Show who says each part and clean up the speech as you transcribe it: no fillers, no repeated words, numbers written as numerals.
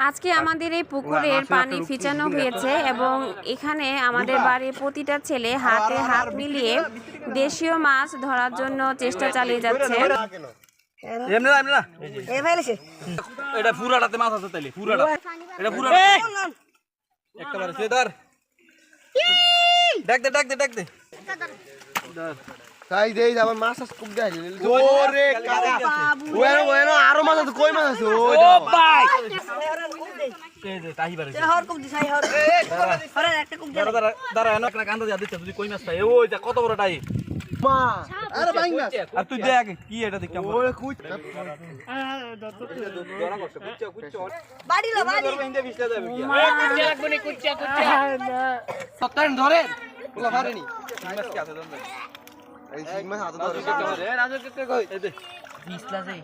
Speaker 1: আজকে আমাদের এই পুকুরের পানি ফিচানো হয়েছে এবং এখানে আমাদের বাড়ির প্রতিটা ছেলে হাতে হাত মিলিয়ে দেশীয় মাছ ধরার জন্য চেষ্টা চালিয়ে যাচ্ছে।
Speaker 2: এটা পুরাটাতে মাছ আছে তাইলে পুরাটা এটা পুরা একবারে সেদার ডাক দে
Speaker 3: তাই দেই যাবার মাছ আস খুব দেয় ওরে কাকা ওয়েনো আরো মাছ আছে কই মাছ আছে ও
Speaker 2: ভাই এই যে তাহি বারে
Speaker 4: হর কুম দিছাই হর হর একটা কুম দে
Speaker 2: দাঁড়া এনে একটা কান্দা দিতে তুই কই মাছ পাই ওই যা কত বড়টাই
Speaker 3: মা আরে ভাই মাছ
Speaker 2: আর তুই দেখ কি এটা দেখ কেমন
Speaker 3: ওরে কুচ
Speaker 2: ধরা করছে কুচ্চা
Speaker 4: বাড়ি লো বাড়ি
Speaker 2: ইন্দে বিছলা যাবে কি
Speaker 4: কুচ্চা লাগবে নি কুচ্চা
Speaker 3: সত্তর ধরে বলা পারেনি
Speaker 2: মাছ কি আছে জানেন
Speaker 3: এই সিং মাছ হাতে ধরে
Speaker 2: রাজু কে কই এই দে
Speaker 4: বিছলা যাই